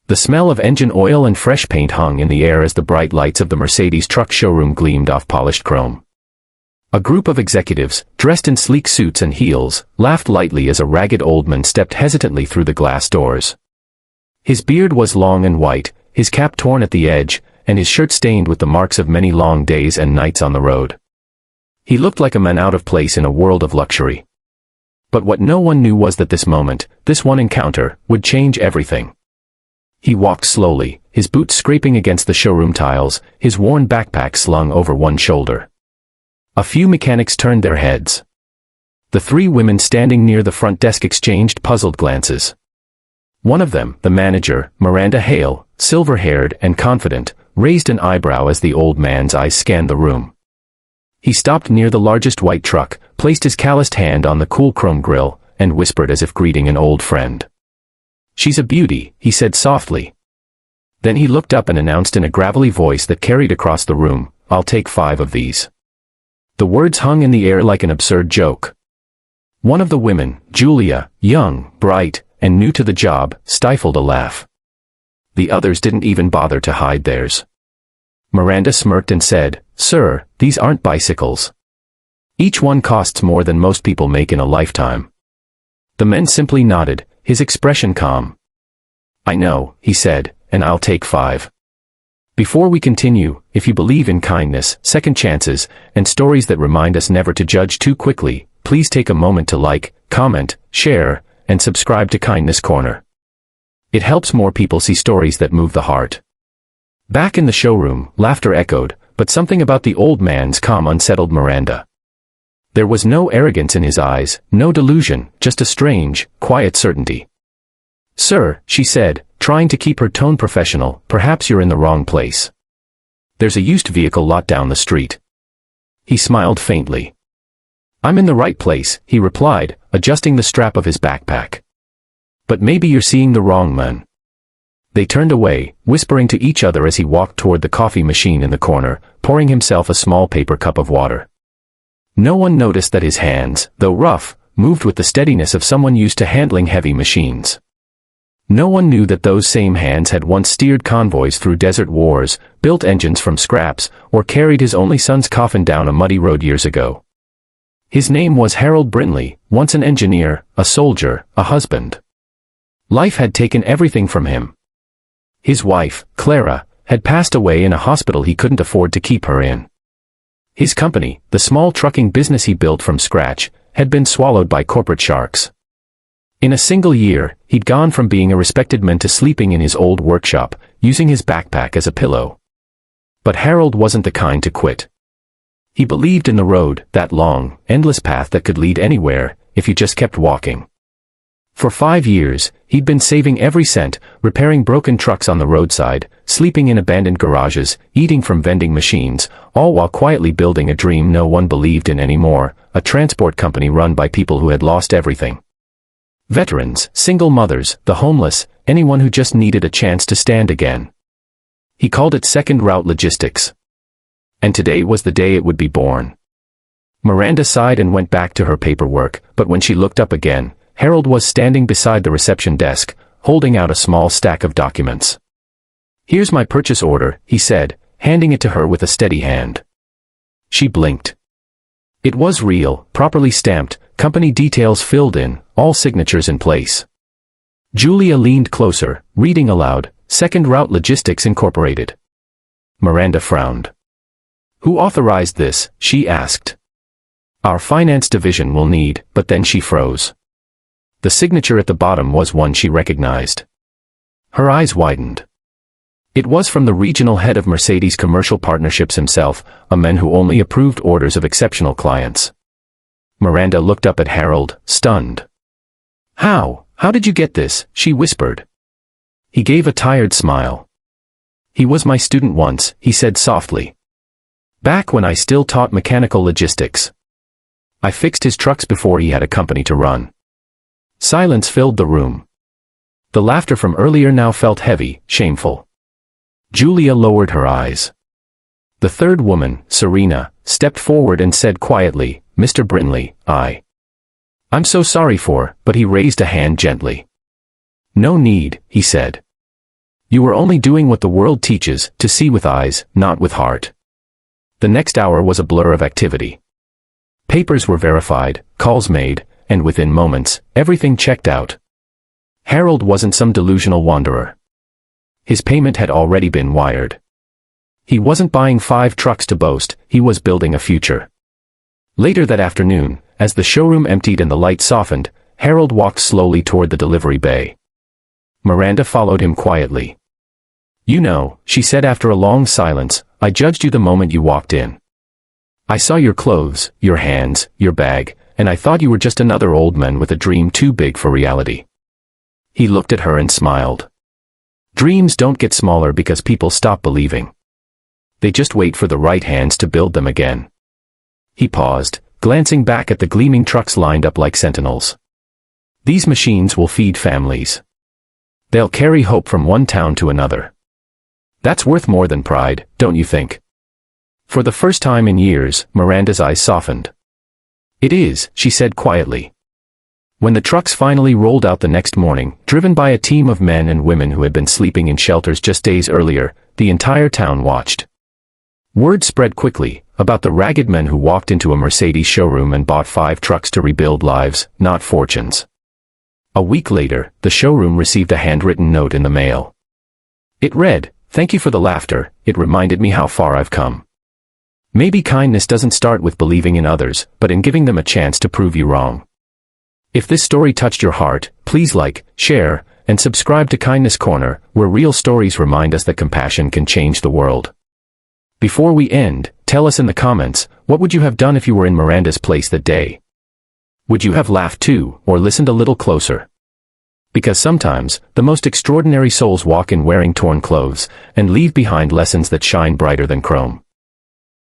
The smell of engine oil and fresh paint hung in the air as the bright lights of the Mercedes truck showroom gleamed off polished chrome. A group of executives, dressed in sleek suits and heels, laughed lightly as a ragged old man stepped hesitantly through the glass doors. His beard was long and white, his cap torn at the edge, and his shirt stained with the marks of many long days and nights on the road. He looked like a man out of place in a world of luxury. But what no one knew was that this moment, this one encounter, would change everything. He walked slowly, his boots scraping against the showroom tiles, his worn backpack slung over one shoulder. A few mechanics turned their heads. The three women standing near the front desk exchanged puzzled glances. One of them, the manager, Miranda Hale, silver-haired and confident, raised an eyebrow as the old man's eyes scanned the room. He stopped near the largest white truck, placed his calloused hand on the cool chrome grille, and whispered as if greeting an old friend. "She's a beauty," he said softly. Then he looked up and announced in a gravelly voice that carried across the room, "I'll take 5 of these." The words hung in the air like an absurd joke. One of the women, Julia, young, bright, and new to the job, stifled a laugh. The others didn't even bother to hide theirs. Miranda smirked and said, "Sir, these aren't bicycles. Each one costs more than most people make in a lifetime." The men simply nodded, his expression calm. "I know," he said, "and I'll take 5. Before we continue, if you believe in kindness, second chances, and stories that remind us never to judge too quickly, please take a moment to like, comment, share, and subscribe to Kindness Corner. It helps more people see stories that move the heart." Back in the showroom, laughter echoed, but something about the old man's calm unsettled Miranda. There was no arrogance in his eyes, no delusion, just a strange, quiet certainty. "Sir," she said, trying to keep her tone professional, "perhaps you're in the wrong place. There's a used vehicle lot down the street." He smiled faintly. "I'm in the right place," he replied, adjusting the strap of his backpack. "But maybe you're seeing the wrong man." They turned away, whispering to each other as he walked toward the coffee machine in the corner, pouring himself a small paper cup of water. No one noticed that his hands, though rough, moved with the steadiness of someone used to handling heavy machines. No one knew that those same hands had once steered convoys through desert wars, built engines from scraps, or carried his only son's coffin down a muddy road years ago. His name was Harold Brintley, once an engineer, a soldier, a husband. Life had taken everything from him. His wife, Clara, had passed away in a hospital he couldn't afford to keep her in. His company, the small trucking business he built from scratch, had been swallowed by corporate sharks. In a single year, he'd gone from being a respected man to sleeping in his old workshop, using his backpack as a pillow. But Harold wasn't the kind to quit. He believed in the road, that long, endless path that could lead anywhere, if you just kept walking. For 5 years, he'd been saving every cent, repairing broken trucks on the roadside, sleeping in abandoned garages, eating from vending machines, all while quietly building a dream no one believed in anymore, a transport company run by people who had lost everything. Veterans, single mothers, the homeless, anyone who just needed a chance to stand again. He called it Second Route Logistics. And today was the day it would be born. Miranda sighed and went back to her paperwork, but when she looked up again, Harold was standing beside the reception desk, holding out a small stack of documents. "Here's my purchase order," he said, handing it to her with a steady hand. She blinked. It was real, properly stamped, company details filled in, all signatures in place. Julia leaned closer, reading aloud, "Second Route Logistics Incorporated." Miranda frowned. "Who authorized this?" she asked. "Our finance division will need," but then she froze. The signature at the bottom was one she recognized. Her eyes widened. It was from the regional head of Mercedes Commercial Partnerships himself, a man who only approved orders of exceptional clients. Miranda looked up at Harold, stunned. How did you get this?" she whispered. He gave a tired smile. "He was my student once," he said softly. "Back when I still taught mechanical logistics. I fixed his trucks before he had a company to run." Silence filled the room. The laughter from earlier now felt heavy, shameful. Julia lowered her eyes. The third woman, Serena, stepped forward and said quietly, "Mr. Brintley, I'm so sorry for," but he raised a hand gently. "No need," he said. You were only doing what the world teaches, to see with eyes, not with heart. The next hour was a blur of activity. Papers were verified, calls made, and within moments, everything checked out. Harold wasn't some delusional wanderer. His payment had already been wired. He wasn't buying 5 trucks to boast, he was building a future. Later that afternoon, as the showroom emptied and the light softened, Harold walked slowly toward the delivery bay. Miranda followed him quietly. "You know," she said after a long silence, "I judged you the moment you walked in. I saw your clothes, your hands, your bag, and I thought you were just another old man with a dream too big for reality." He looked at her and smiled. Dreams don't get smaller because people stop believing. They just wait for the right hands to build them again. He paused, glancing back at the gleaming trucks lined up like sentinels. These machines will feed families. They'll carry hope from one town to another. That's worth more than pride, don't you think? For the first time in years, Miranda's eyes softened. "It is," she said quietly. When the trucks finally rolled out the next morning, driven by a team of men and women who had been sleeping in shelters just days earlier, the entire town watched. Word spread quickly about the ragged men who walked into a Mercedes showroom and bought 5 trucks to rebuild lives, not fortunes. A week later, the showroom received a handwritten note in the mail. It read, "Thank you for the laughter, it reminded me how far I've come. Maybe kindness doesn't start with believing in others, but in giving them a chance to prove you wrong." If this story touched your heart, please like, share, and subscribe to Kindness Corner, where real stories remind us that compassion can change the world. Before we end, tell us in the comments, what would you have done if you were in Miranda's place that day? Would you have laughed too, or listened a little closer? Because sometimes, the most extraordinary souls walk in wearing torn clothes, and leave behind lessons that shine brighter than chrome.